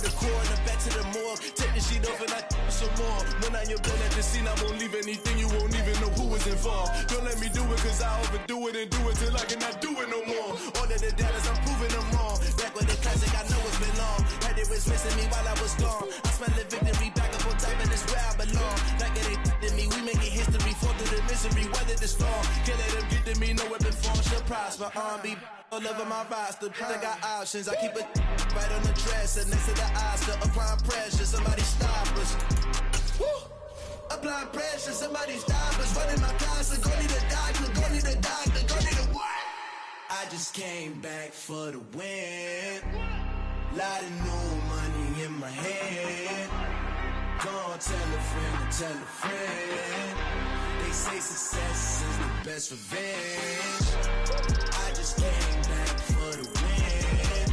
the corner, back to the morgue. Take the sheet off and I some more. When I'm your bed at the scene, I won't leave anything, you won't even know who was involved. Don't let me do it, cause I overdo it and do it till I cannot do it no more. All of the doubters, I'm proving them wrong. Back with the classic, I know it's been long. Heard it was missing me while I was gone. I smell the victory, back up on top, and it's where I belong. Like it ain't to me, we making history, fall through the misery, weather the storm. Can't let them get to me, no weapon form should prosper. R&B all over my roster, I got options. I keep it right on the dresser, next to the Oscar. Applying pressure, somebody stop us. Woo! Applying pressure, somebody stop us. Running my closet, go need a doctor, go need a doctor, go need a what? I just came back for the win. Lot of new money in my hand. Go on, tell a friend and tell a friend. They say success is the best revenge. I just came back for the win.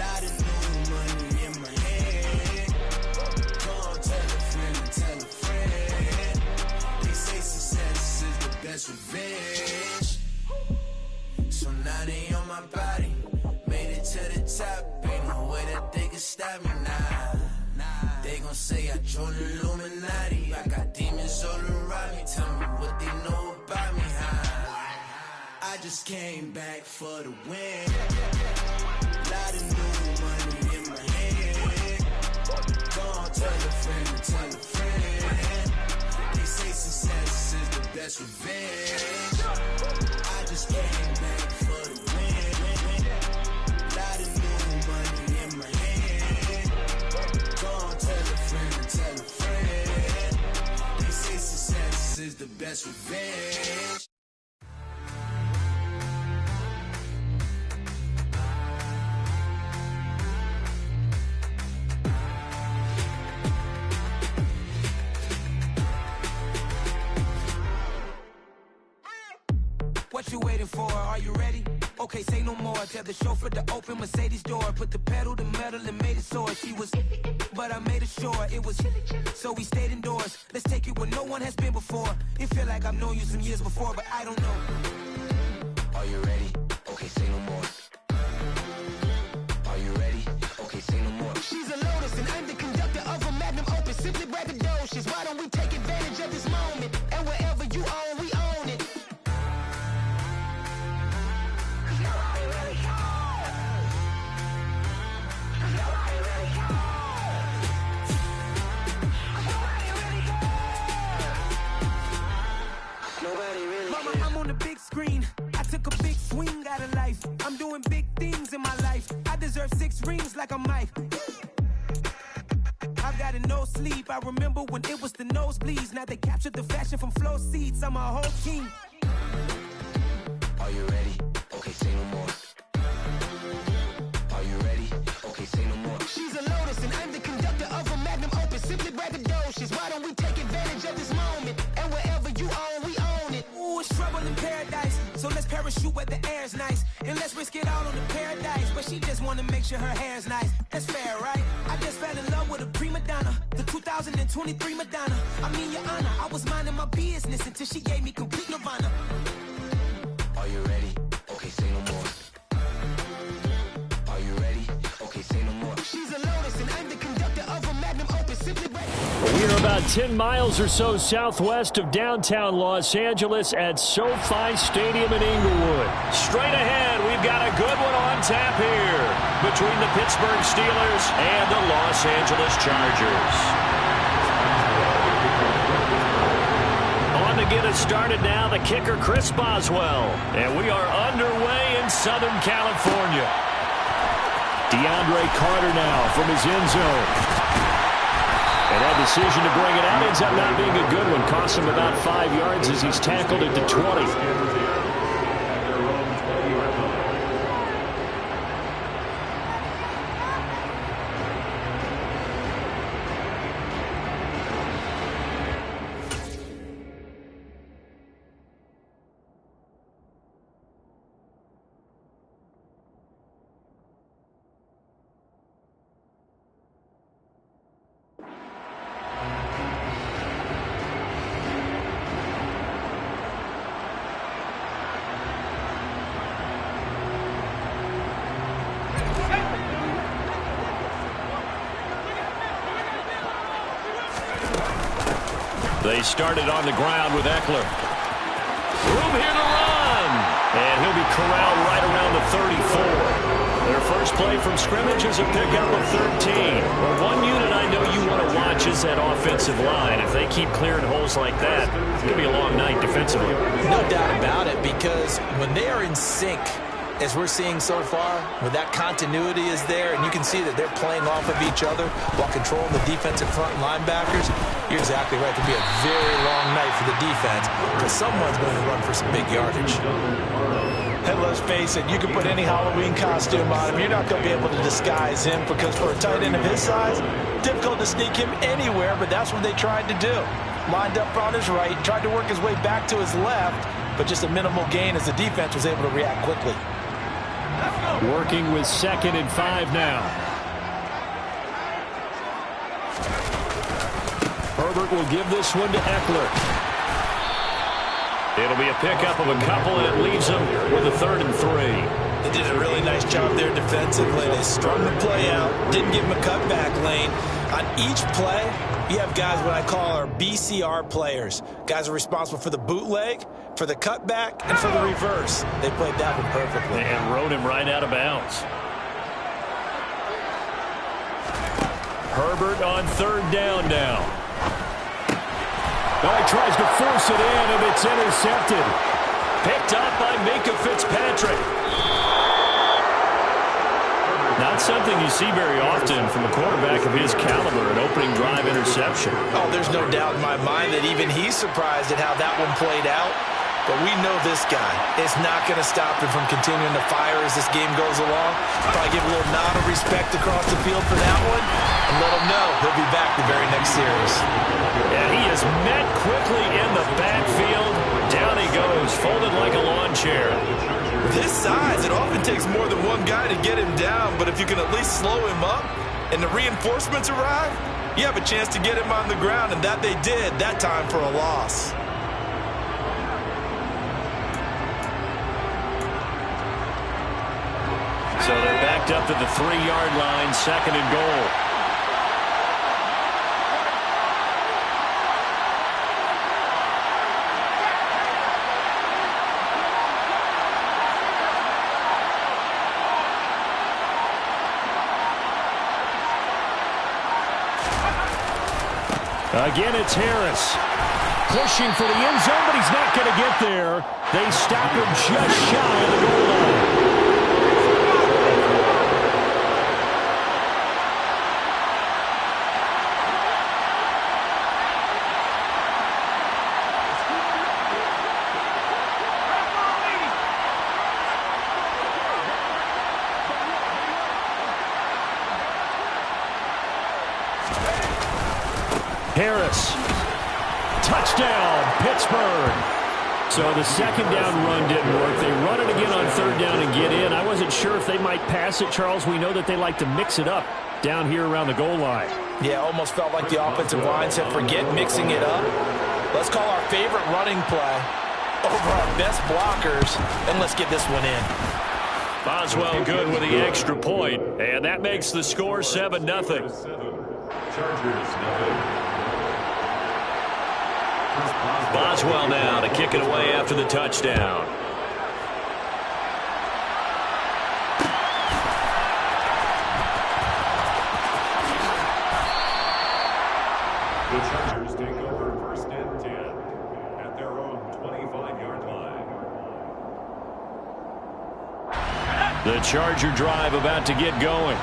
Lot of new money in my hand. Go on, tell a friend and tell a friend. They say success is the best revenge. So now they on my body. Made it to the top. Ain't no way that they can stop me now. They gon' say I joined the Illuminati. I got demons all around me. Tell me what they know about me, huh? I just came back for the win. Lot of new money in my hand. Go on, tell a friend and tell a friend. They say success is the best revenge. I just came back for the win. Lot of new money in my hand. Go on, tell a friend and tell a friend. They say success is the best revenge. What you waiting for? Are you ready? Okay, say no more. Tell the chauffeur to open Mercedes door. Put the pedal to metal and made it soar. She was, but I made it sure it was. So we stayed indoors. Let's take it where no one has been before. It feel like I've known you some years before, but I don't know. Are you ready? Okay, say no more. Are you ready? Okay, say no more. She's a Lotus and I'm the conductor of a Magnum Opus. Simply braggadocious. Why don't we take advantage of this moment? And wherever you own, we own it. Mama, I'm on the big screen. I took a big swing out of life. I'm doing big things in my life. I deserve 6 rings like I'm Mike. I've got no sleep. I remember when it was the nosebleeds. Now they captured the fashion from flow seats. I'm a whole king. Are you ready? Okay, say no more. Are you ready? Okay, say no more. She's a Lotus and I'm the conductor of a Magnum Opus. Simply braggadocious. Why don't we take advantage of this moment? And wherever you own, we own it. Ooh, it's trouble in paradise. So let's parachute where the air's nice. And let's risk it all on the paradise. But she just wanna make sure her hair's nice. That's fair, right? I just fell in love with a prima donna. The 2023 Madonna. I mean, your honor, I was minding my business until she gave me complete nirvana. Are you ready? Okay, say no more. Are you ready? Okay, say no more. She's a Lotus and I'm the conductor of a Magnum Opus. Simply we are about 10 miles or so southwest of downtown Los Angeles at SoFi Stadium in Inglewood. Straight ahead, we've got a good one on tap here between the Pittsburgh Steelers and the Los Angeles Chargers. On to get us started now, the kicker Chris Boswell. And we are underway in Southern California. DeAndre Carter now from his end zone. And that decision to bring it out ends up not being a good one. Costs him about 5 yards as he's tackled at the 20. They started on the ground with Eckler. Room here to run. And he'll be corralled right around the 34. Their first play from scrimmage is a pickup of 13. Well, one unit I know you want to watch is that offensive line. If they keep clearing holes like that, it's going to be a long night defensively. No doubt about it, because when they are in sync, as we're seeing so far, when that continuity is there, and you can see that they're playing off of each other while controlling the defensive front linebackers, you're exactly right. It could be a very long night for the defense because someone's going to run for some big yardage. And let's face it, you can put any Halloween costume on him. You're not going to be able to disguise him because for a tight end of his size, difficult to sneak him anywhere, but that's what they tried to do. Lined up on his right, tried to work his way back to his left, but just a minimal gain as the defense was able to react quickly. Working with 2nd and 5 now. Herbert will give this one to Eckler. It'll be a pickup of a couple, and it leaves them with a 3rd and 3. They did a really nice job there defensively. They strung the play out, didn't give him a cutback lane. On each play, you have guys what I call our BCR players. Guys are responsible for the bootleg, for the cutback, and for the reverse. They played that one perfectly. And rode him right out of bounds. Herbert on 3rd down now. Oh, he tries to force it in, and it's intercepted. Picked up by Minkah Fitzpatrick. Not something you see very often from a quarterback of his caliber, an opening drive interception. Oh, there's no doubt in my mind that even he's surprised at how that one played out. But we know this guy is not going to stop him from continuing to fire as this game goes along. Probably give a little nod of respect across the field for that one and let him know he'll be back the very next series. And he is met quickly in the backfield. Down he goes, folded like a lawn chair. With his size, it often takes more than one guy to get him down, but if you can at least slow him up and the reinforcements arrive, you have a chance to get him on the ground, and that they did that time for a loss. So they're backed up to the 3-yard line, 2nd and goal. Again, it's Harris. Pushing for the end zone, but he's not going to get there. They stop him just shy of the goal line. Harris. Touchdown, Pittsburgh. So the 2nd down run didn't work. They run it again on 3rd down and get in. I wasn't sure if they might pass it, Charles. We know that they like to mix it up down here around the goal line. Yeah, almost felt like the offensive line said, forget mixing it up. Let's call our favorite running play over our best blockers, and let's get this one in. Boswell good with the extra point, and that makes the score 7-0. Boswell now to kick it away after the touchdown. The Chargers take over 1st and 10 at their own 25-yard line. The Charger drive about to get going.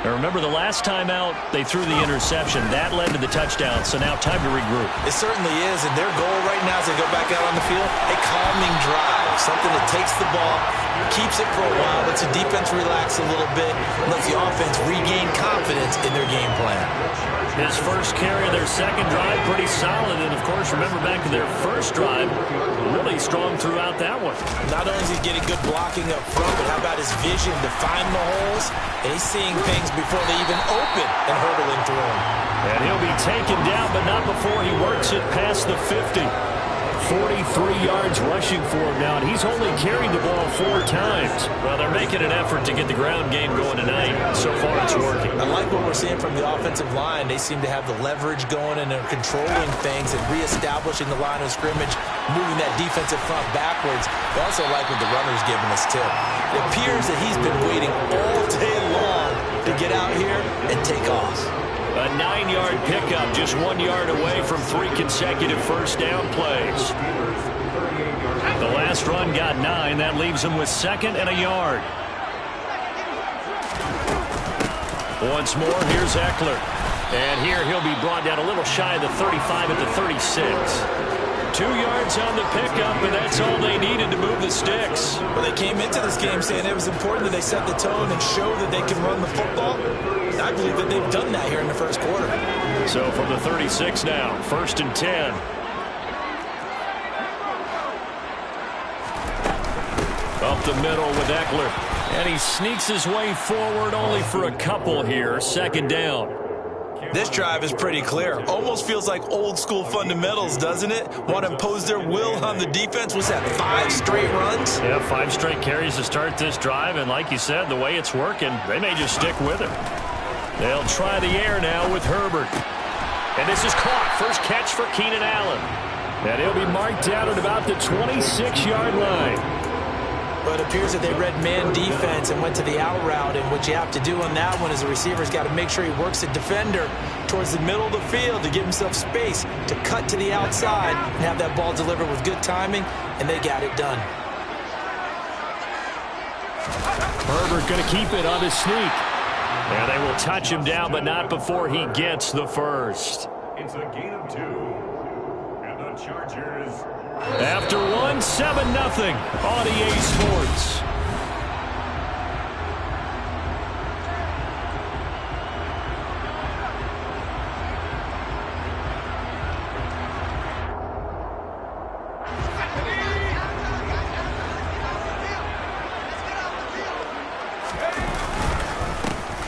Now remember, the last time out, they threw the interception. That led to the touchdown, so now time to regroup. It certainly is, and their goal right now as they go back out on the field, a calming drive, something that takes the ball, keeps it for a while, lets the defense relax a little bit, and lets the offense regain confidence in their game plan. His first carry of their 2nd drive, pretty solid, and of course, remember back to their 1st drive, really strong throughout that one. Not only is he getting good blocking up front, but how about his vision to find the holes, and he's seeing things before they even open and hurdling through them. And he'll be taken down, but not before he works it past the 50. 43 yards rushing for him now, and he's only carried the ball 4 times. Well, they're making an effort to get the ground game going tonight. So far, it's working. I like what we're seeing from the offensive line. They seem to have the leverage going, and they're controlling things and reestablishing the line of scrimmage, moving that defensive front backwards. I also like what the runner's giving us, too. It appears that he's been waiting all day long to get out here and take off. A 9-yard pickup, just 1 yard away from 3 consecutive first down plays. The last run got 9. That leaves him with 2nd and a yard. Once more, here's Eckler. And here he'll be brought down a little shy of the 35 at the 36. 2 yards on the pickup, and that's all they needed to move the sticks. Well, they came into this game saying it was important that they set the tone and show that they can run the football. I believe that they've done that here in the first quarter. So from the 36 now, 1st and 10. Up the middle with Eckler. And he sneaks his way forward only for a couple here. 2nd down. This drive is pretty clear. Almost feels like old school fundamentals, doesn't it? Want to impose their will on the defense. Was that 5 straight runs? Yeah, 5 straight carries to start this drive. And like you said, the way it's working, they may just stick with it. They'll try the air now with Herbert. And this is caught. First catch for Keenan Allen. And he'll be marked down at about the 26-yard line. But it appears that they read man defense and went to the out route. And what you have to do on that one is the receiver's got to make sure he works the defender towards the middle of the field to give himself space to cut to the outside and have that ball delivered with good timing, and they got it done. Herbert going to keep it on his sneak. And they will touch him down, but not before he gets the first. It's a gain of 2. And the Chargers... After 1, 7-0 on EA Sports.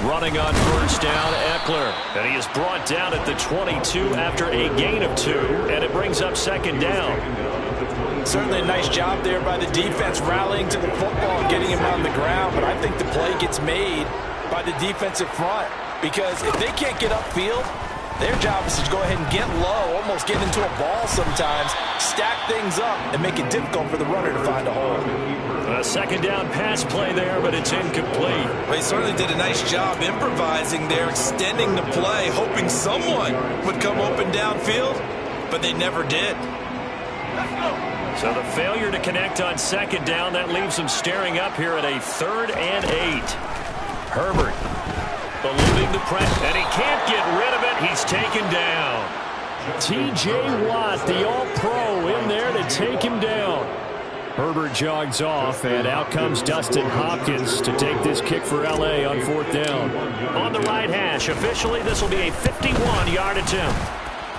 Running on first down, Eckler. And he is brought down at the 22 after a gain of 2. And it brings up 2nd down. Certainly a nice job there by the defense rallying to the football and getting him on the ground. But I think the play gets made by the defensive front. Because if they can't get upfield, their job is to go ahead and get low, almost get into a ball sometimes, stack things up, and make it difficult for the runner to find a hole. A 2nd down pass play there, but it's incomplete. Well, he certainly did a nice job improvising there, extending the play, hoping someone would come open downfield, but they never did. So the failure to connect on 2nd down, that leaves him staring up here at a 3rd and 8. Herbert eluding the press, and he can't get rid of it. He's taken down. T.J. Watt, the All-Pro, in there to take him down. Herbert jogs off, and out comes Dustin Hopkins to take this kick for L.A. on 4th down. On the right hash, officially this will be a 51-yard attempt.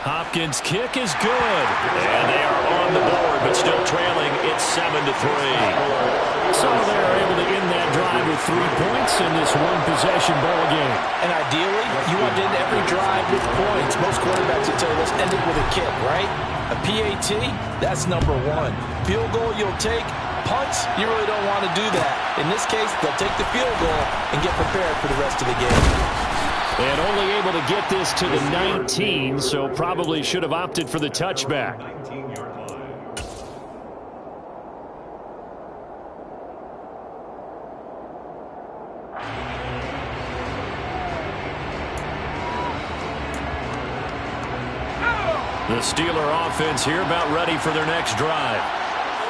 Hopkins' kick is good, and they are on the board, but still trailing. It's 7-3. So they're able to end that drive with 3 points in this one-possession ball game. And ideally, you want to end every drive with points. Most quarterbacks will tell you, let's end it with a kick, right? A PAT, that's number 1. Field goal you'll take. Punts, you really don't want to do that. In this case, they'll take the field goal and get prepared for the rest of the game. And only able to get this to the 19, so probably should have opted for the touchback. 19-yard line. The Steeler offense here about ready for their next drive.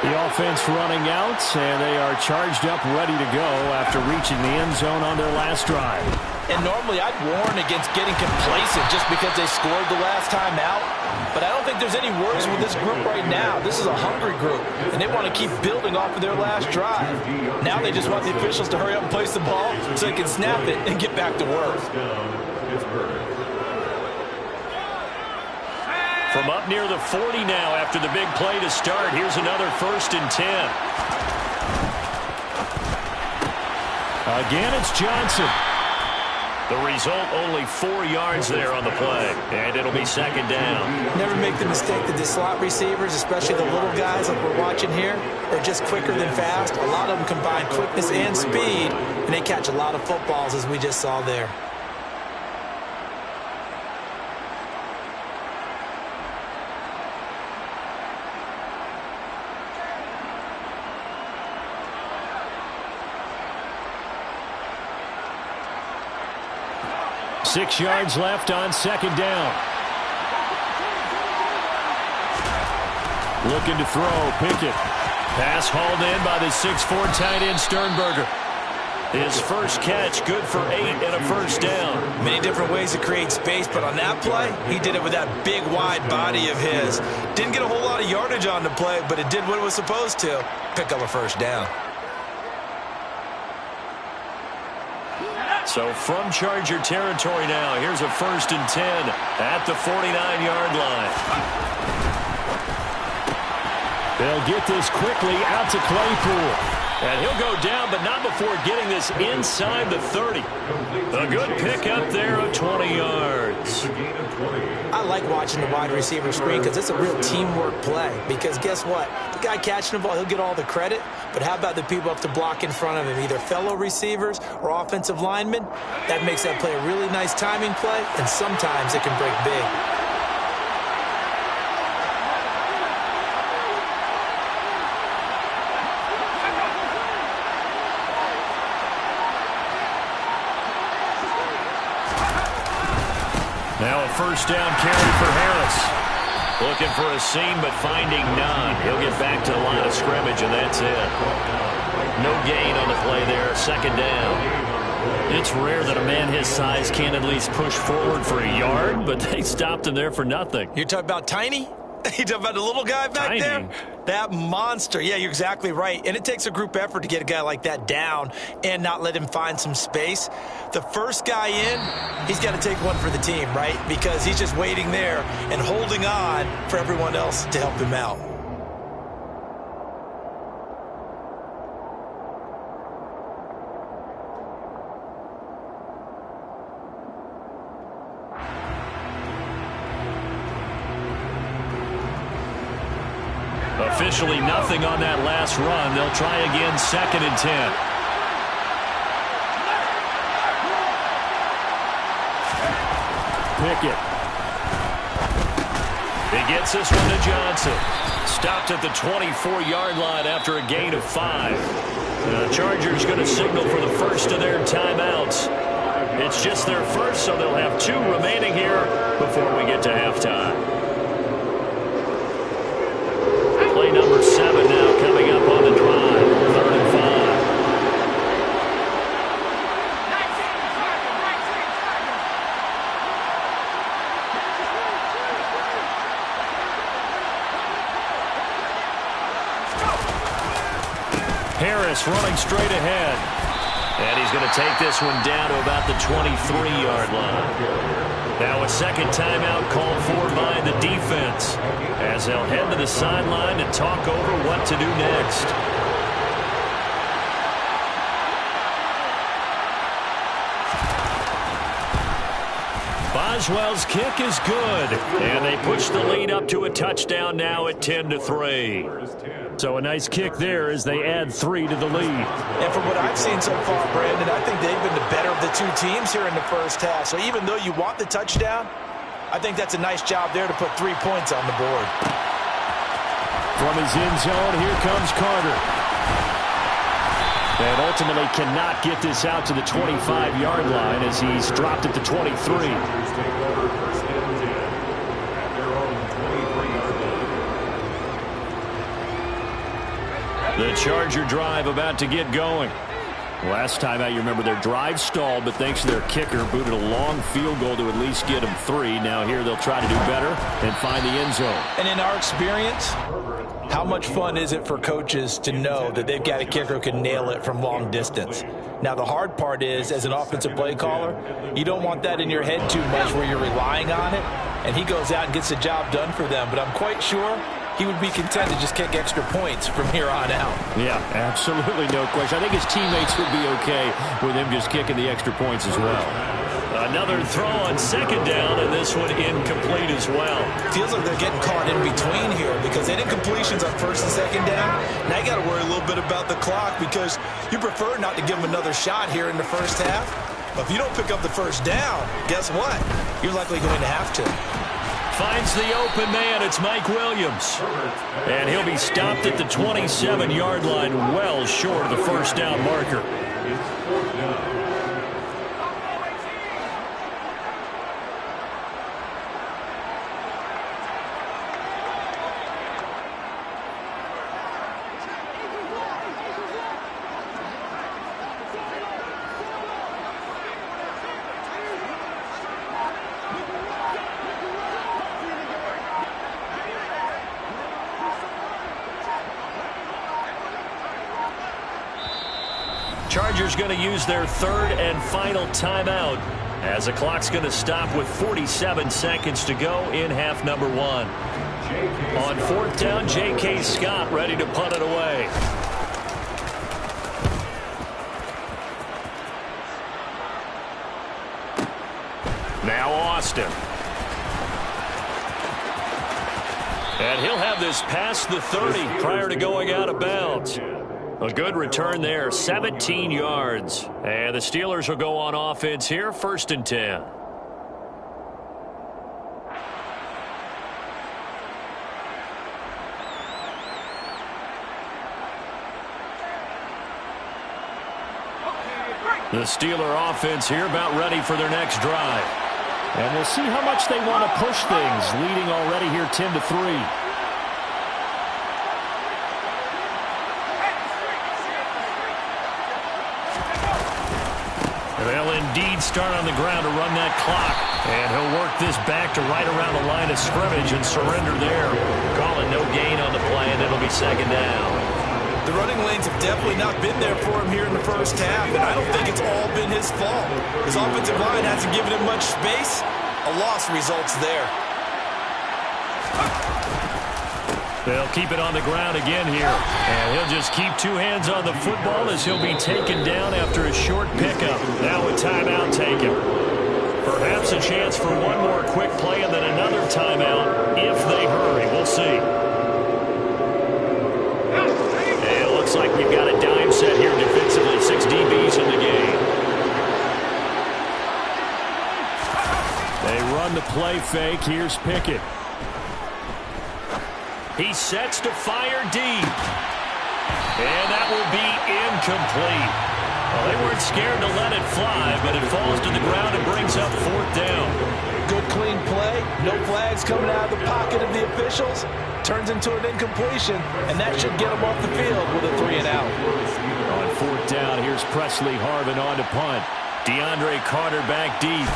The offense running out, and they are charged up, ready to go after reaching the end zone on their last drive. And normally I'd warn against getting complacent just because they scored the last time out. But I don't think there's any worries with this group right now. This is a hungry group, and they want to keep building off of their last drive. Now they just want the officials to hurry up and place the ball so they can snap it and get back to work. From up near the 40 now after the big play to start. Here's another 1st and 10. Again, it's Johnson. The result, only 4 yards there on the play, and it'll be second down. Never make the mistake that the slot receivers, especially the little guys like we're watching here, are just quicker than fast. A lot of them combine quickness and speed, and they catch a lot of footballs, as we just saw there. Six yards left on second down. Looking to throw, Pickett. Pass hauled in by the 6'4" tight end Sternberger. His first catch, good for 8 and a first down. Many different ways to create space, but on that play, he did it with that big, wide body of his. Didn't get a whole lot of yardage on the play, but it did what it was supposed to. Pick up a first down. So from Charger territory now, here's a 1st and 10 at the 49-yard line. They'll get this quickly out to Claypool. And he'll go down, but not before getting this inside the 30. A good pickup there of 20 yards. I like watching the wide receiver screen because it's a real teamwork play. Because guess what? The guy catching the ball, he'll get all the credit. But how about the people up to block in front of him, either fellow receivers or offensive linemen? That makes that play a really nice timing play, and sometimes it can break big. Now a first down carry for Harris. Looking for a seam, but finding none. He'll get back to the line of scrimmage, and that's it. No gain on the play there, second down. It's rare that a man his size can't at least push forward for a yard, but they stopped him there for nothing. You're talking about Tiny? You talking about the little guy back there? That monster. Yeah, you're exactly right. And it takes a group effort to get a guy like that down and not let him find some space. The first guy in, he's got to take one for the team, right? Because he's just waiting there and holding on for everyone else to help him out. Officially nothing on that last run. They'll try again, 2nd and 10. Pickett. He gets this one to Johnson. Stopped at the 24-yard line after a gain of 5. The Chargers going to signal for the first of their timeouts. It's just their first, so they'll have 2 remaining here before we get to halftime. Play number 7 now coming up on the drive. 3rd and 5. Harris running straight ahead. And he's going to take this one down to about the 23-yard line. Now a second timeout called for by the defense as they'll head to the sideline to talk over what to do next. Boswell's kick is good, and they push the lead up to a touchdown now at 10-3. So a nice kick there as they add 3 to the lead. And from what I've seen so far, Brandon, I think they've been the better of the 2 teams here in the first half. So even though you want the touchdown, I think that's a nice job there to put 3 points on the board. From his end zone, here comes Carter. And ultimately cannot get this out to the 25-yard line as he's dropped at the 23. The Charger drive about to get going. Last time out, you remember their drive stalled, but thanks to their kicker, booted a long field goal to at least get them 3. Now here they'll try to do better and find the end zone. And in our experience, how much fun is it for coaches to know that they've got a kicker who can nail it from long distance? Now, the hard part is, as an offensive play caller, you don't want that in your head too much where you're relying on it, and he goes out and gets the job done for them. But I'm quite sure he would be content to just kick extra points from here on out. Yeah, absolutely no question. I think his teammates would be okay with him just kicking the extra points as well. Another throw on second down, and this one incomplete as well. Feels like they're getting caught in between here because they did completions on first and second down. Now you got to worry a little bit about the clock because you prefer not to give them another shot here in the first half. But if you don't pick up the first down, guess what? You're likely going to have to. Finds the open man. It's Mike Williams. And he'll be stopped at the 27-yard line, well short of the first down marker. It's fourth down. Chargers going to use their third and final timeout as the clock's going to stop with 47 seconds to go in half number one. On fourth down, J.K. Scott ready to punt it away. Now Austin. And he'll have this past the 30 prior to going out of bounds. A good return there, 17 yards. And the Steelers will go on offense here, 1st and 10. The Steeler offense here about ready for their next drive. And we'll see how much they want to push things, leading already here 10-3. They'll indeed start on the ground to run that clock. And he'll work this back to right around the line of scrimmage and surrender there. Calling no gain on the play, and it'll be second down. The running lanes have definitely not been there for him here in the first half, and I don't think it's all been his fault. His offensive line hasn't given him much space. A loss results there. They'll keep it on the ground again here. And he'll just keep two hands on the football as he'll be taken down after a short pickup. Now a timeout taken. Perhaps a chance for one more quick play and then another timeout if they hurry. We'll see. And it looks like we've got a dime set here defensively. 6 DBs in the game. They run the play fake. Here's Pickett. He sets to fire deep. And that will be incomplete. Well, they weren't scared to let it fly, but it falls to the ground and brings up 4th down. Good clean play. No flags coming out of the pocket of the officials. Turns into an incompletion, and that should get them off the field with a 3 and out. On 4th down, here's Presley Harvin on to punt. DeAndre Carter back deep.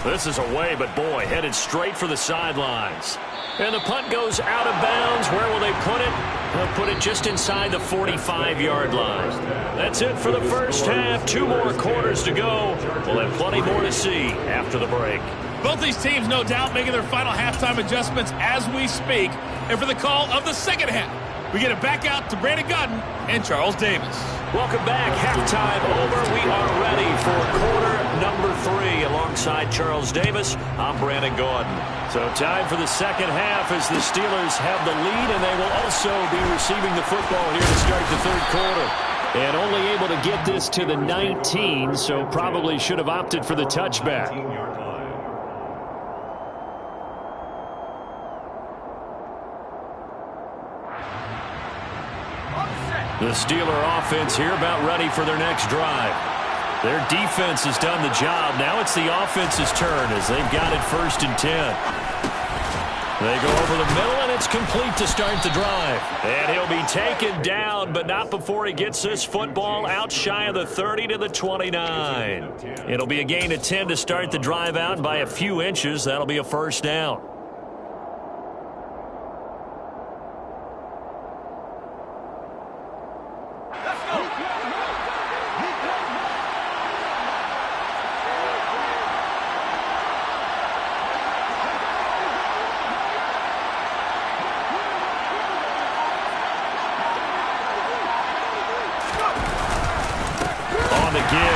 This is away, but boy, headed straight for the sidelines. And the punt goes out of bounds. Where will they put it? They'll put it just inside the 45-yard line. That's it for the first half. 2 more quarters to go. We'll have plenty more to see after the break. Both these teams, no doubt, making their final halftime adjustments as we speak. And for the call of the second half, we get it back out to Brandon Gaudin and Charles Davis. Welcome back. Halftime over. We are ready for quarter number 3. Alongside Charles Davis, I'm Brandon Gaudin. So time for the second half as the Steelers have the lead, and they will also be receiving the football here to start the 3rd quarter. And only able to get this to the 19, so probably should have opted for the touchback. The Steeler offense here about ready for their next drive. Their defense has done the job. Now it's the offense's turn as they've got it 1st and 10. They go over the middle, and it's complete to start the drive. And he'll be taken down, but not before he gets this football out shy of the 30 to the 29. It'll be a gain of 10 to start the drive out by a few inches. That'll be a 1st down.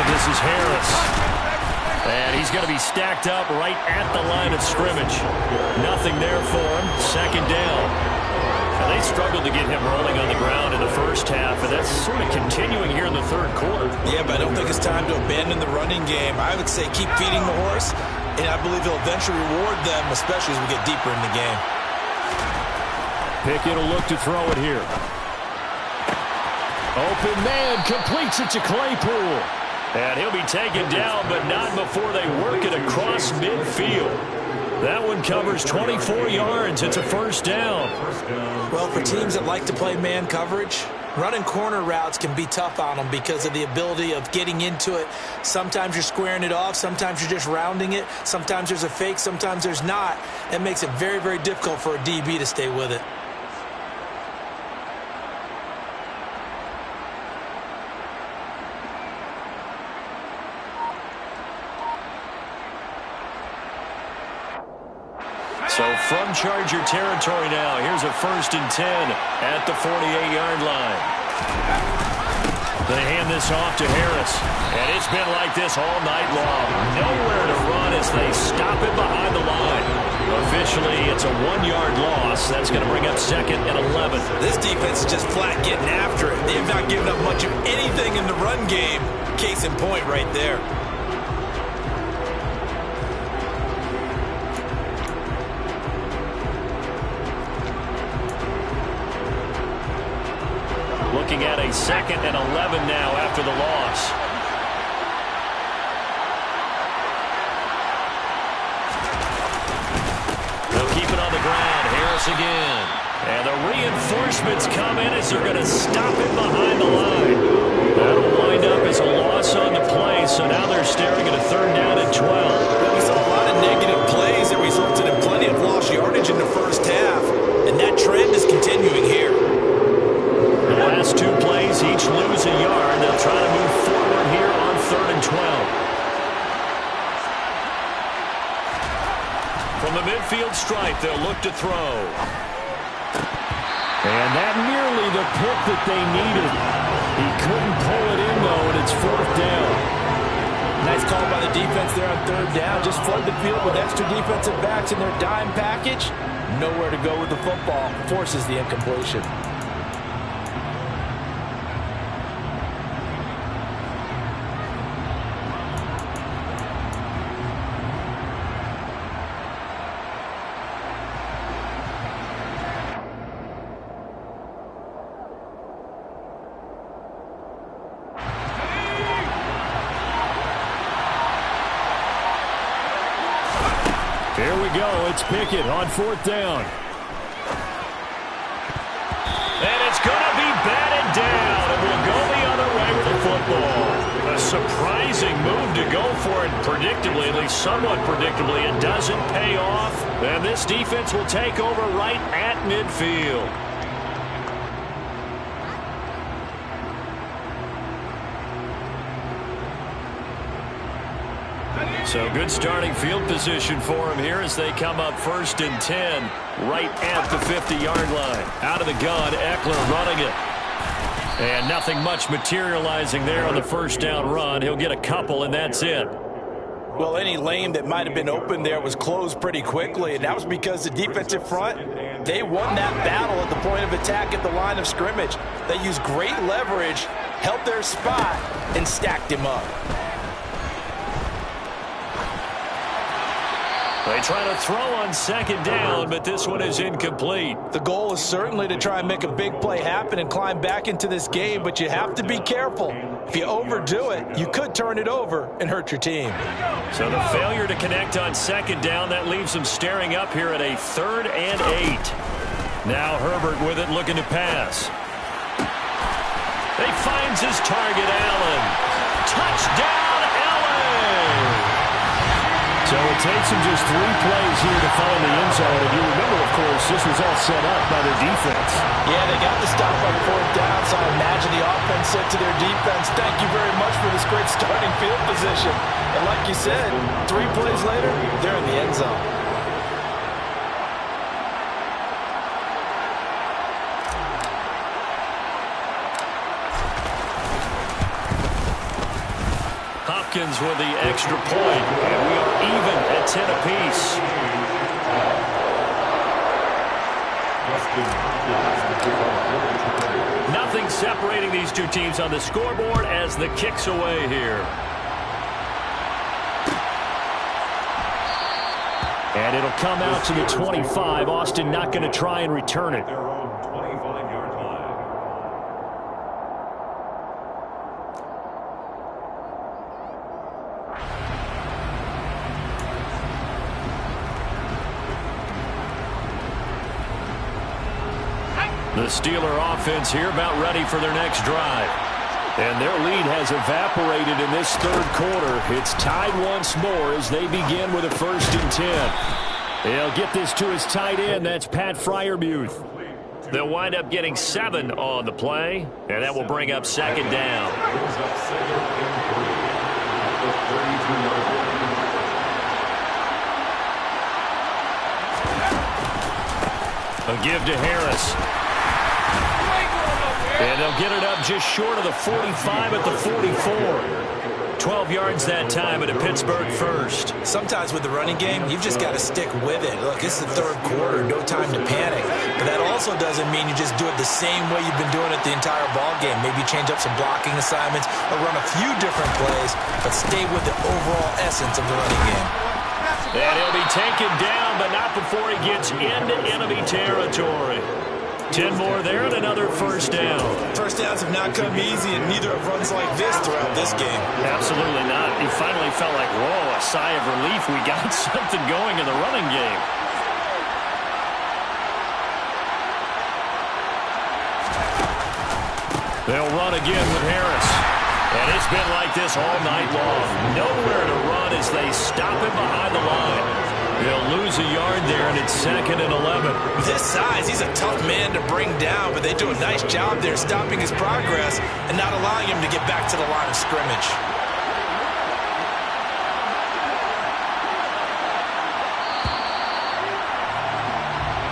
This is Harris. He's going to be stacked up right at the line of scrimmage. Nothing there for him. Second down. Now, they struggled to get him rolling on the ground in the first half, and that's sort of continuing here in the third quarter. Yeah, but I don't think it's time to abandon the running game. I would say keep feeding the horse, and I believe he'll eventually reward them, especially as we get deeper in the game. Pickett will look to throw it here. Open man, completes it to Claypool. And he'll be taken down, but not before they work it across midfield. That one covers 24 yards. It's a first down. Well, for teams that like to play man coverage, running corner routes can be tough on them because of the ability of getting into it. Sometimes you're squaring it off. Sometimes you're just rounding it. Sometimes there's a fake. Sometimes there's not. It makes it very, very difficult for a DB to stay with it. So from Charger territory now, here's a 1st and 10 at the 48-yard line. They hand this off to Harris, and it's been like this all night long. Nowhere to run as they stop it behind the line. Officially, it's a 1-yard loss. That's going to bring up 2nd and 11. This defense is just flat getting after it. They've not given up much of anything in the run game. Case in point right there. Looking at a 2nd and 11 now after the loss. They'll keep it on the ground. Harris again. And the reinforcements come in as they're going to stop it behind the line. That'll wind up as a loss on the play, so now they're staring at a 3rd down and 12. We saw a lot of negative plays that resulted in plenty of lost yardage in the first half, and that trend is continuing here. The last 2 plays, each lose a yard. They'll try to move forward here on 3rd and 12. From the midfield stripe, they'll look to throw. And that nearly the pick that they needed. He couldn't pull it in, though, and it's 4th down. Nice call by the defense there on 3rd down. Just flood the field with extra defensive backs in their dime package. Nowhere to go with the football. Forces the incompletion. Here we go. It's Pickett on 4th down. And it's going to be batted down. And we'll go the other way with the football. A surprising move to go for it predictably, at least somewhat predictably. It doesn't pay off. And this defense will take over right at midfield. So good starting field position for him here as they come up 1st and 10 right at the 50-yard line. Out of the gun, Eckler running it. And nothing much materializing there on the 1st down run. He'll get a couple, and that's it. Well, any lane that might have been open there was closed pretty quickly, and that was because the defensive front, they won that battle at the point of attack at the line of scrimmage. They used great leverage, held their spot, and stacked him up. They try to throw on 2nd down, but this one is incomplete. The goal is certainly to try and make a big play happen and climb back into this game, but you have to be careful. If you overdo it, you could turn it over and hurt your team. So the failure to connect on 2nd down, that leaves them staring up here at a 3rd and 8. Now Herbert with it, looking to pass. He finds his target, Allen. Touchdown, Allen! So it takes him just 3 plays here to find the end zone. And you remember, of course, this was all set up by the defense. Yeah, they got the stop on 4th down, so I imagine the offense said to their defense, thank you very much for this great starting field position. And like you said, 3 plays later, they're in the end zone. wins with the extra point, and we are even at 10 apiece. Nothing separating these two teams on the scoreboard as the kick's away here. And it'll come out to the 25. Austin not going to try and return it. Their own 25-yard line. The Steeler offense here about ready for their next drive. And their lead has evaporated in this third quarter. It's tied once more as they begin with a 1st and 10. They'll get this to his tight end. That's Pat Freiermuth. They'll wind up getting 7 on the play, and that will bring up 2nd down. A give to Harris. And they'll get it up just short of the 45 at the 44. 12 yards that time at a Pittsburgh first. Sometimes with the running game, you've just got to stick with it. Look, it's the third quarter, no time to panic. But that also doesn't mean you just do it the same way you've been doing it the entire ball game. Maybe change up some blocking assignments or run a few different plays, but stay with the overall essence of the running game. And he'll be taken down, but not before he gets into enemy territory. 10 more there and another 1st down. First downs have not come easy, and neither have runs like this throughout this game. Absolutely not. He finally felt like, whoa, a sigh of relief. We got something going in the running game. They'll run again with Harris. And it's been like this all night long. Nowhere to run as they stop him behind the line. They'll lose a yard there, and it's 2nd and 11. With his size, he's a tough man to bring down, but they do a nice job there stopping his progress and not allowing him to get back to the line of scrimmage.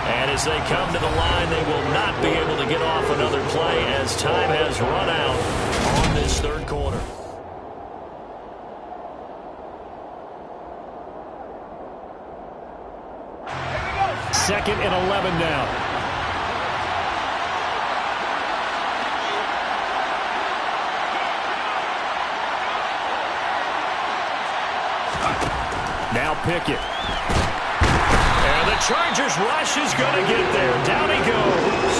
And as they come to the line, they will not be able to get off another play as time has run out on this third quarter. 2nd and 11 now. Now Pickett. And the Chargers rush is going to get there. Down he goes.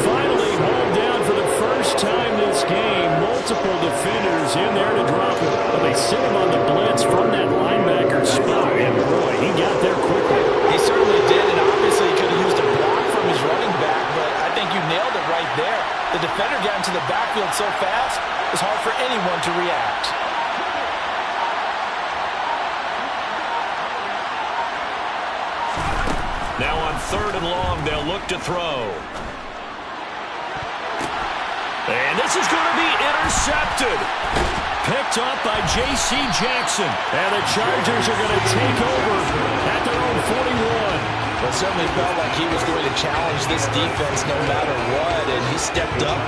Finally hauled down for the first time this game. Multiple defenders in there to drop him. But they sit him on the blitz from that linebacker spot. And boy, he got there quickly. He certainly did, and obviously he could have used a block from his running back, but I think you nailed it right there. The defender got into the backfield so fast, it's hard for anyone to react. Now on 3rd and long, they'll look to throw. And this is going to be intercepted. Picked up by J.C. Jackson. And the Chargers are going to take over at their own 41. It certainly felt like he was going to challenge this defense no matter what, and he stepped up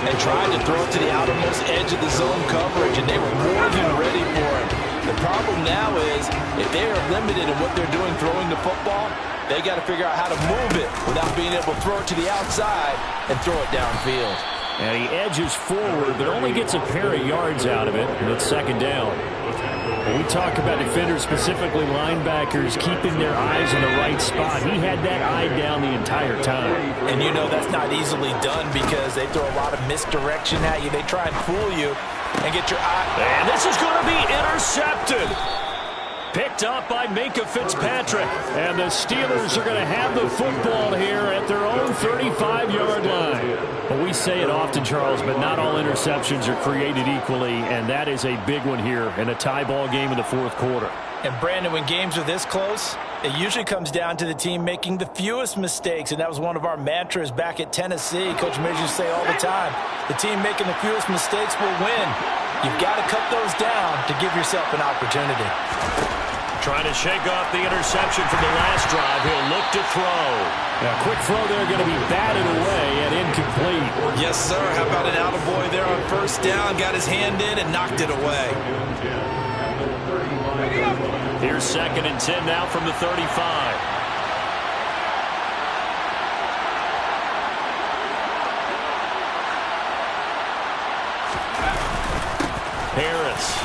and tried to throw it to the outermost edge of the zone coverage, and they were more than ready for him. The problem now is if they are limited in what they're doing throwing the football, they got to figure out how to move it without being able to throw it to the outside and throw it downfield. And he edges forward, but only gets a pair of yards out of it, and it's 2nd down. When we talk about defenders, specifically linebackers, keeping their eyes in the right spot, he had that eye down the entire time. And you know that's not easily done because they throw a lot of misdirection at you. They try and fool you and get your eye. And this is going to be intercepted. Picked up by Minkah Fitzpatrick. And the Steelers are going to have the football here at their own 35-yard line. Well, we say it often, Charles, but not all interceptions are created equally, and that is a big one here in a tie ball game in the 4th quarter. And, Brandon, when games are this close, it usually comes down to the team making the fewest mistakes, and that was one of our mantras back at Tennessee. Coach Midge used to say all the time, the team making the fewest mistakes will win. You've got to cut those down to give yourself an opportunity. Trying to shake off the interception from the last drive. He'll look to throw. A quick throw there, going to be batted away and incomplete. Yes, sir. How about an attaboy there on first down? Got his hand in and knocked it away. Here's 2nd and 10 now from the 35. Harris.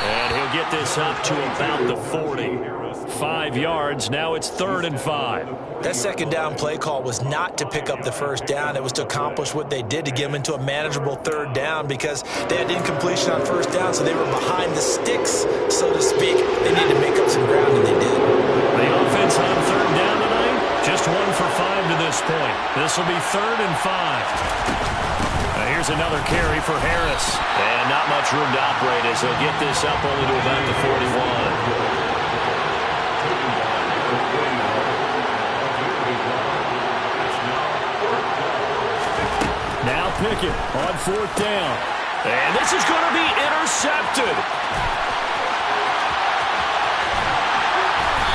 And he'll get this up to about the 40. 5 yards. Now it's 3rd and 5. That second down play call was not to pick up the first down. It was to accomplish what they did, to get them into a manageable 3rd down, because they had incompletion on first down, so they were behind the sticks, so to speak. They needed to make up some ground, and they did. The offense on 3rd down tonight, just 1 for 5 to this point. This will be 3rd and 5. Here's another carry for Harris. And not much room to operate as he'll get this up only to about the 41. Now Pickett on 4th down. And this is going to be intercepted.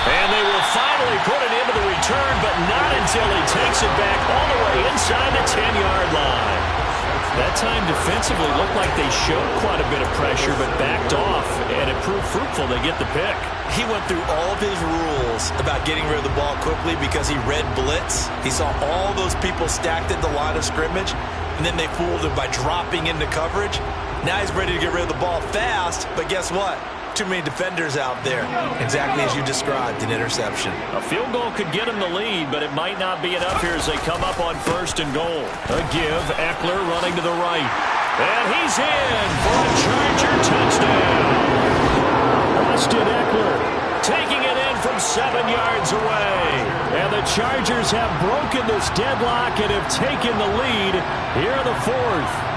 And they will finally put it into the return, but not until he takes it back all the way inside the 10-yard line. That time defensively looked like they showed quite a bit of pressure but backed off, and it proved fruitful. They get the pick. He went through all of his rules about getting rid of the ball quickly because he read blitz. He saw all those people stacked at the line of scrimmage, and then they fooled him by dropping into coverage. Now he's ready to get rid of the ball fast, but guess what? Too many defenders out there. Exactly as you described, an interception. A field goal could get him the lead, but it might not be enough here as they come up on 1st and goal. A give, Eckler running to the right. And he's in for a Charger touchdown. Austin Eckler taking it in from 7 yards away. And the Chargers have broken this deadlock and have taken the lead here in the 4th.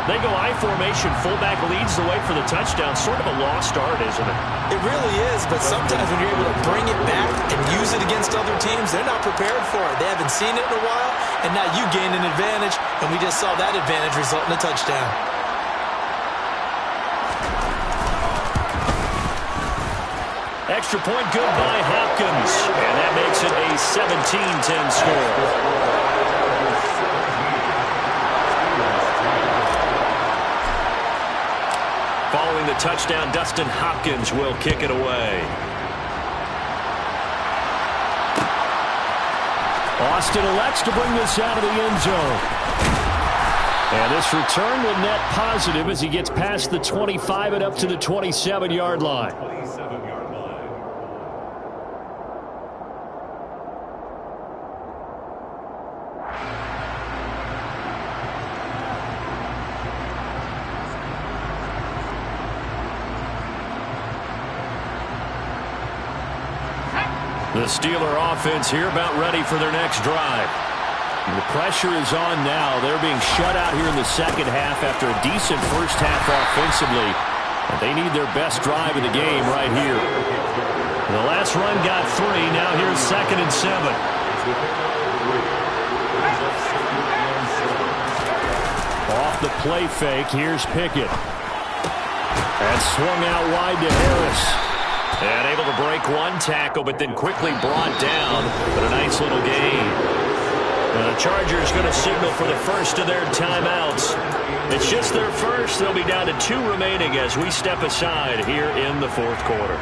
They go I formation. Fullback leads the way for the touchdown. Sort of a lost art, isn't it? It really is, but sometimes when you're able to bring it back and use it against other teams, they're not prepared for it. They haven't seen it in a while, and now you gained an advantage, and we just saw that advantage result in a touchdown. Extra point good by Hopkins, and that makes it a 17-10 score. Following the touchdown, Dustin Hopkins will kick it away. Austin elects to bring this out of the end zone. And this return will net positive as he gets past the 25 and up to the 27-yard line. The Steeler offense here about ready for their next drive. The pressure is on now. They're being shut out here in the second half after a decent first half offensively. And they need their best drive of the game right here. The last run got 3. Now here's 2nd and 7. Off the play fake, here's Pickett. And swung out wide to Harris. And able to break one tackle, but then quickly brought down. But a nice little gain. The Chargers going to signal for the first of their timeouts. It's just their first. They'll be down to 2 remaining as we step aside here in the 4th quarter.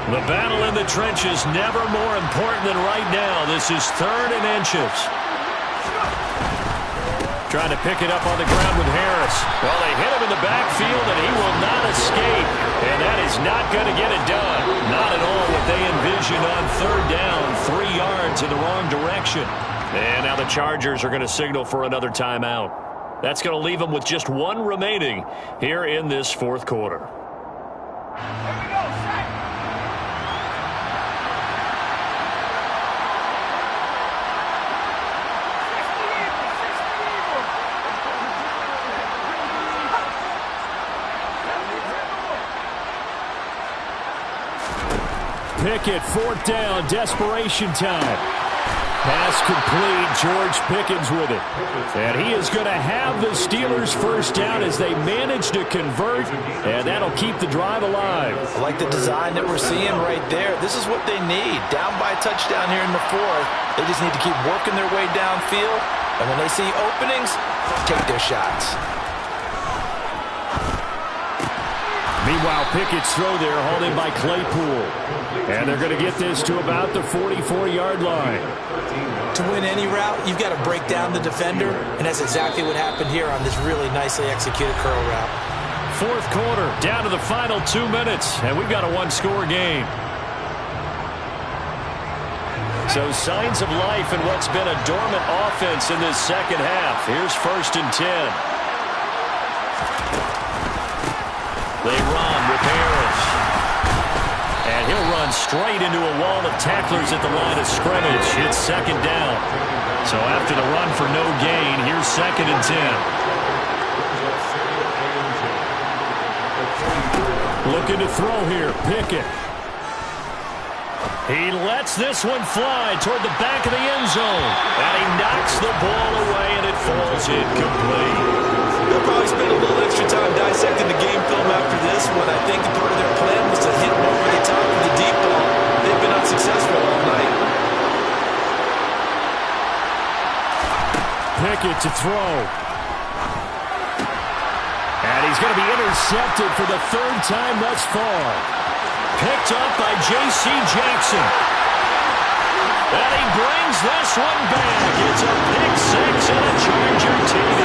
The battle in the trenches never more important than right now. This is 3rd and inches. Trying to pick it up on the ground with Harris. Well, they hit him in the backfield, and he will not escape. And that is not going to get it done. Not at all what they envision on 3rd down. 3 yards in the wrong direction. And now the Chargers are going to signal for another timeout. That's going to leave them with just 1 remaining here in this 4th quarter. Pickett, 4th down, desperation time. Pass complete. George Pickens with it. And he is going to have the Steelers first down as they manage to convert, and that'll keep the drive alive. I like the design that we're seeing right there. This is what they need. Down by a touchdown here in the fourth. They just need to keep working their way downfield, and when they see openings, take their shots. Meanwhile, Pickett's throw there hauled in by Claypool. And they're going to get this to about the 44-yard line. To win any route, you've got to break down the defender, and that's exactly what happened here on this really nicely executed curl route. Fourth quarter, down to the final 2 minutes, and we've got a one-score game. So signs of life in what's been a dormant offense in this second half. Here's 1st and 10. They run with Harris. And he'll run straight into a wall of tacklers at the line of scrimmage. It's 2nd down. So after the run for no gain, here's 2nd and 10. Looking to throw here, Pickett. He lets this one fly toward the back of the end zone. And he knocks the ball away, and it falls incomplete. They'll probably spend a little extra time dissecting the game film after this one. I think part of their plan was to hit him over the top of the deep ball. They've been unsuccessful all night. Pickett to throw. And he's going to be intercepted for the 3rd time thus far. Picked up by J.C. Jackson. And he brings this one back. It's a pick six and a Charger TD.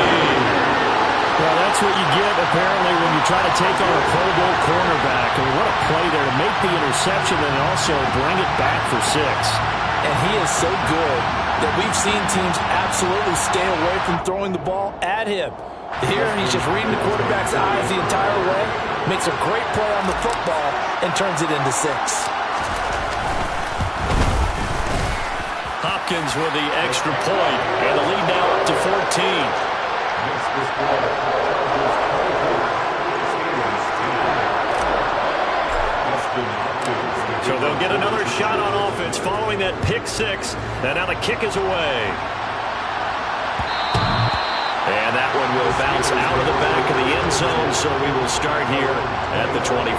Well, that's what you get, apparently, when you try to take on a Pro Bowl cornerback. I mean, what a play there to make the interception and also bring it back for 6. And he is so good that we've seen teams absolutely stay away from throwing the ball at him. Here, he's just reading the quarterback's eyes the entire way, makes a great play on the football, and turns it into 6. Hopkins with the extra point, and the lead now up to 14. So they'll get another shot on offense following that pick 6. And now the kick is away. And that one will bounce out of the back of the end zone, so we will start here at the 25.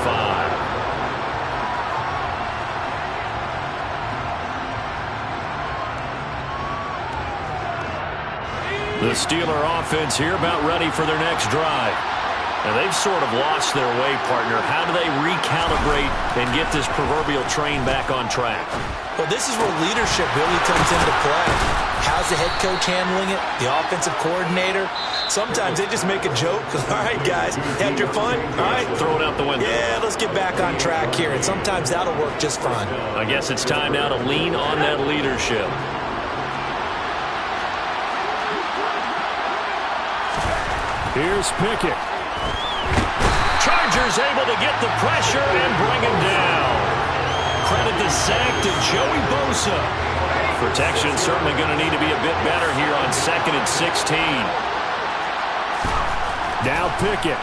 The Steeler offense here about ready for their next drive. And they've sort of lost their way, partner. How do they recalibrate and get this proverbial train back on track? Well, this is where leadership really comes into play. How's the head coach handling it? The offensive coordinator? Sometimes they just make a joke. All right, guys, had your fun? All right. Throw it out the window. Yeah, let's get back on track here. And sometimes that'll work just fine. I guess it's time now to lean on that leadership. Here's Pickett. Chargers able to get the pressure and bring him down. Credit the sack to Joey Bosa. Protection certainly going to need to be a bit better here on 2nd and 16. Now Pickett.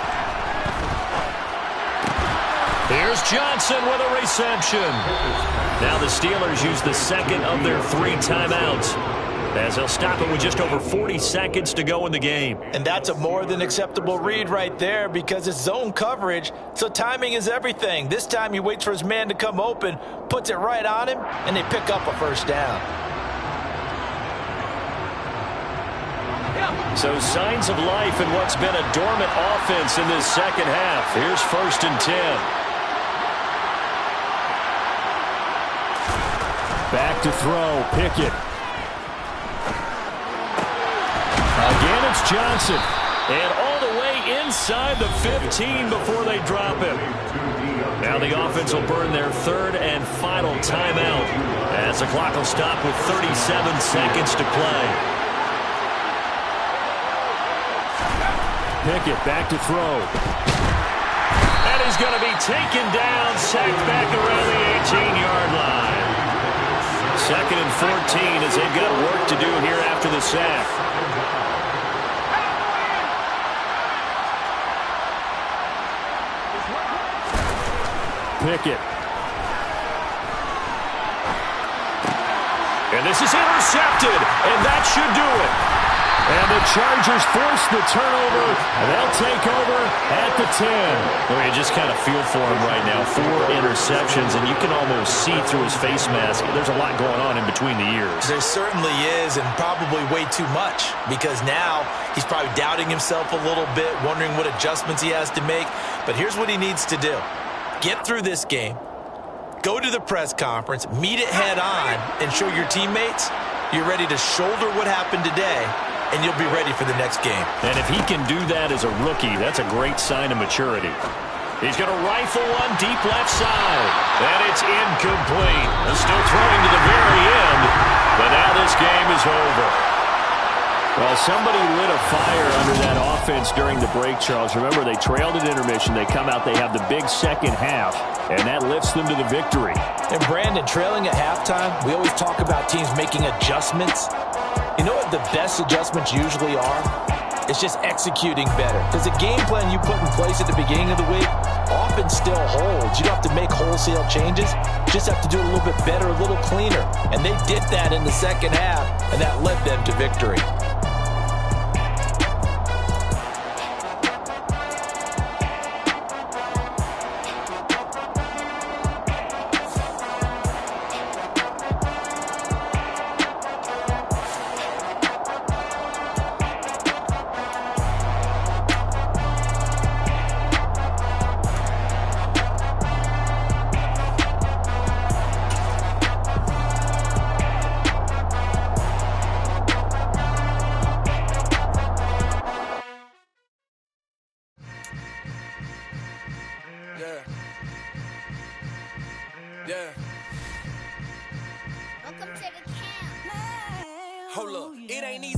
Here's Johnson with a reception. Now the Steelers use the 2nd of their 3 timeouts, as they'll stop it with just over 40 seconds to go in the game. And that's a more than acceptable read right there because it's zone coverage, so timing is everything. This time he waits for his man to come open, puts it right on him, and they pick up a 1st down. So signs of life in what's been a dormant offense in this second half. Here's 1st and 10. Back to throw, Pickett. Again, it's Johnson. And all the way inside the 15 before they drop him. Now the offense will burn their 3rd and final timeout as the clock will stop with 37 seconds to play. Pickett back to throw. And he's going to be taken down, sacked back around the 18-yard line. 2nd and 14 as they've got work to do here after the sack. Pickett. And And this is intercepted, and that should do it. And the Chargers force the turnover, and they'll take over at the 10. Well, you just kind of feel for him right now. 4 interceptions, and you can almost see through his face mask. There's a lot going on in between the ears. There certainly is, and probably way too much, because now he's probably doubting himself a little bit, wondering what adjustments he has to make. But here's what he needs to do. Get through this game, go to the press conference, meet it head on, and show your teammates you're ready to shoulder what happened today, and you'll be ready for the next game. And if he can do that as a rookie, that's a great sign of maturity. He's going to rifle one deep left side. And it's incomplete. They're still throwing to the very end, but now this game is over. Well, somebody lit a fire under that offense during the break, Charles. Remember, they trailed at intermission. They come out, they have the big second half, and that lifts them to the victory. And Brandon, trailing at halftime, we always talk about teams making adjustments. You know what the best adjustments usually are? It's just executing better. Because the game plan you put in place at the beginning of the week often still holds. You don't have to make wholesale changes. You just have to do it a little bit better, a little cleaner. And they did that in the second half, and that led them to victory. Welcome to the camp. Hold up, it ain't easy